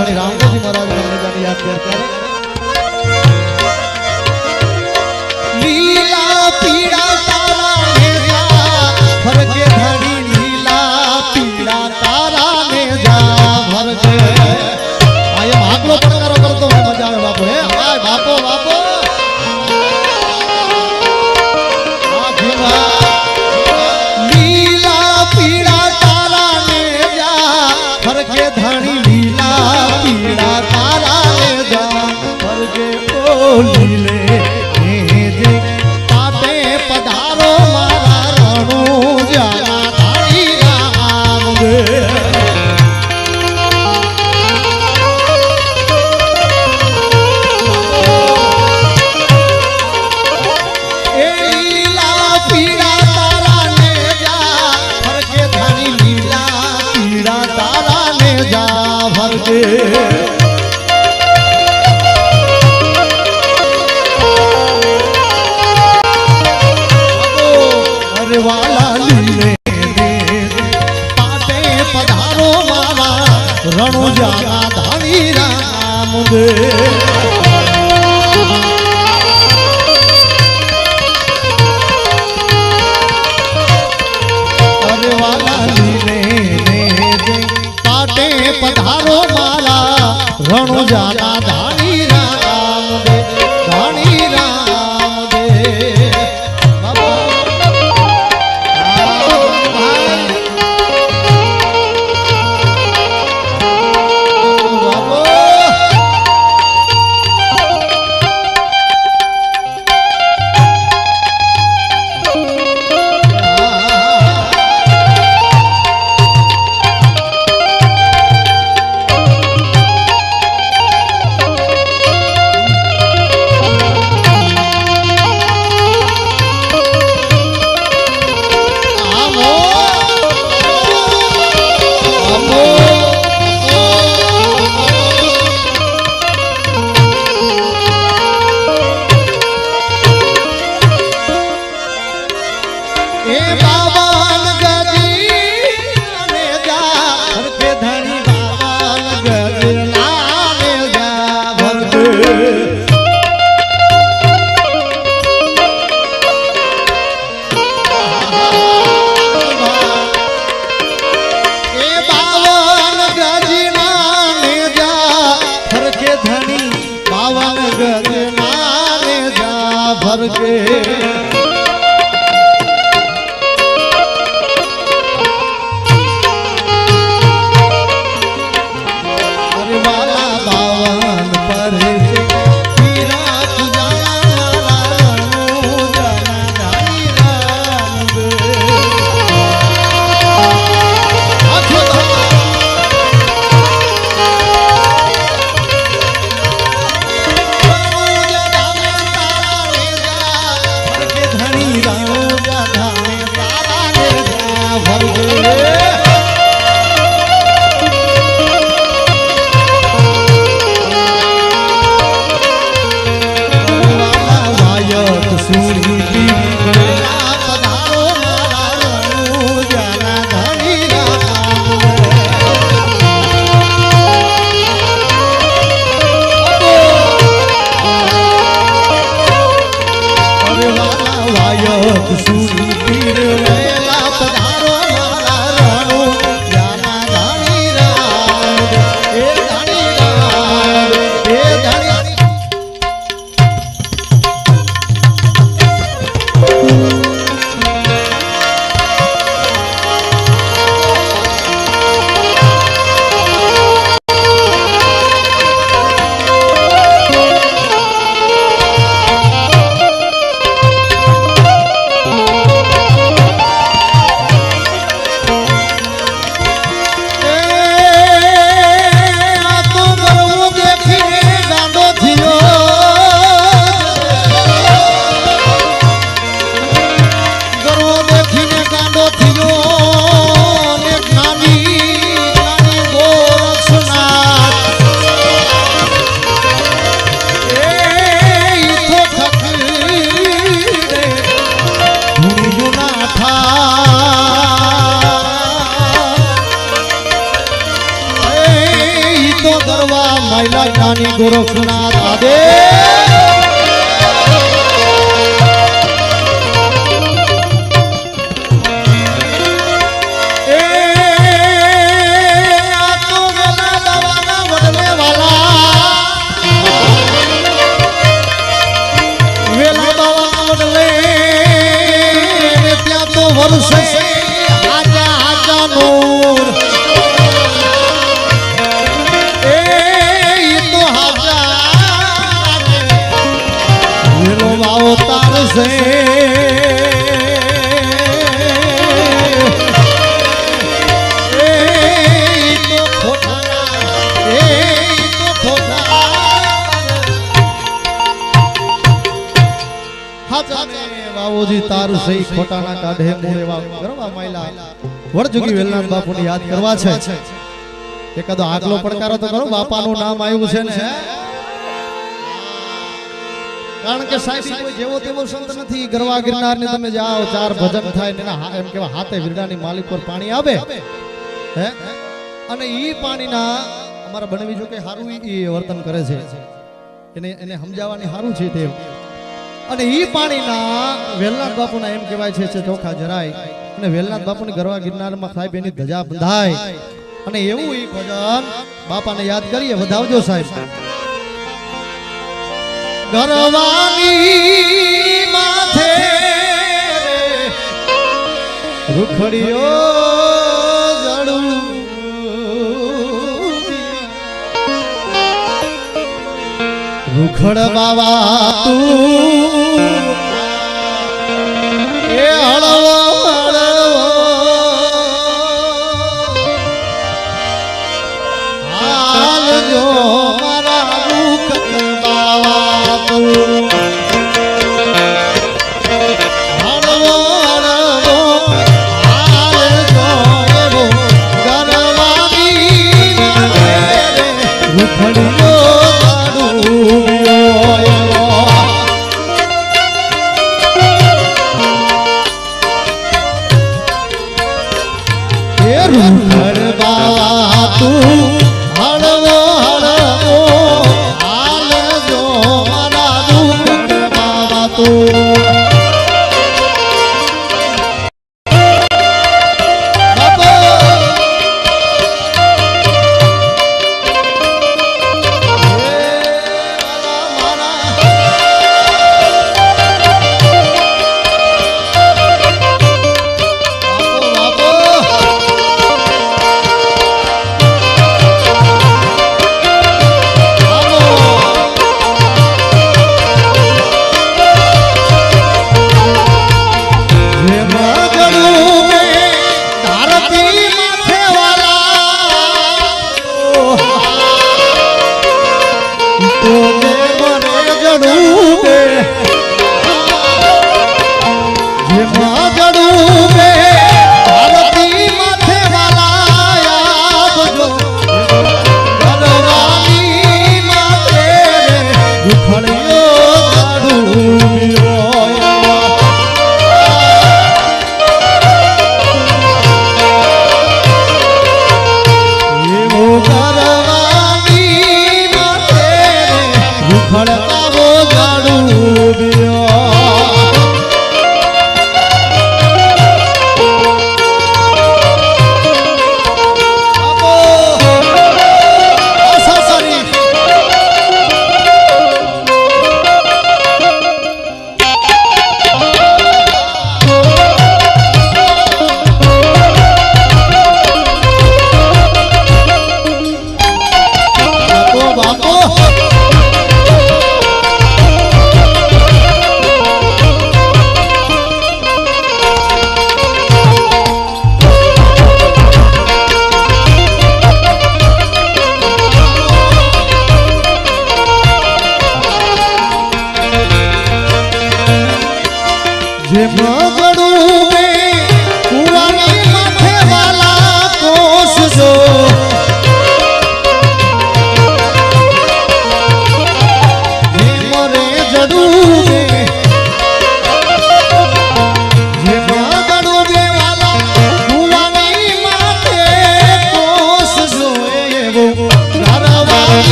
धनी रामदेव जी महाराज ने जानी याद करते हैं लीला पीड़ा तारा ने जा भर के धनी लीला पीड़ा तारा ने जा भर के आये भागलो पड़कारो करतो मजा आवे बापू हे आय बापो बापो लीला पीड़ा तारा ने जा भर के धनी लीला पीड़ा तारा ने जा भर के ओ लीले पधारो मारा रणु जाना धारी राम लीला पीड़ा तारा ने जा भर के धनी लीला पीड़ा तारा ने जा भर के वाला लीले पाटे पधारो मारा रणु जाना धानी राम दे अरे वाला लीले पाटे पधारो मारा रणु जाना धानी राम दे धानी राम दे भर के अरे वाला बावन पर विराट जाना रणु जाना धानी राम ગરવા માયલા જ્ઞાની ગોરખનાથ આદે તારું સહી ખોટાના કાઢે મૂળ એવા ગરવા માયલા વરજુગી વેલનાથ બાપુને યાદ કરવા છે એકાદો આગલો પડકારો તો કરો બાપાનું નામ આવ્યું છે ને કારણ કે સાહેબ કોઈ જેવો તેવો સંત નથી ગરવા ગિરનાર ને તમે જાઓ ચાર ભજન થાય ને એમ કેવા હાથે વિરડાની માલિક પર પાણી આવે હે અને ઈ પાણીના અમારા બનવી જો કે હારું ઈ વર્તન કરે છે એને સમજાવવાની હારું છે તે અને ઈ પાણીના વેલનાથ બાપુના એમ કહેવાય છે ચોખા જરાય અને વેલનાથ બાપુની ગરવા ગિરનારમાં સાહેબ એની ધજા બંધાય અને એવું ઈ ભજન બાપાને યાદ કરીએ વધાવજો સાહેબ ગરવાની માથે રૂખડીઓ જડું રૂખડ બાવા તું એ હળવો હળવો હાલ જો મારા રૂખડ બાવા તું હળવો હળવો હાલ જો એવો ગરવાની રૂખડીઓ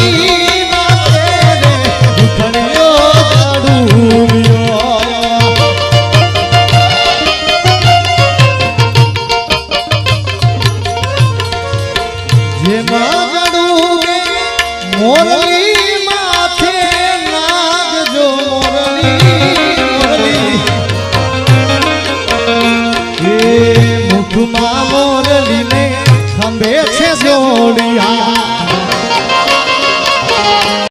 મોરલી નાચે રે ભૂખણિયો જાડુડિયો જેમાં જાડુડે મોરલી માથે નાગજો મોરલી એ મુખમાં મોરલીને ખંભે છે જોડિયા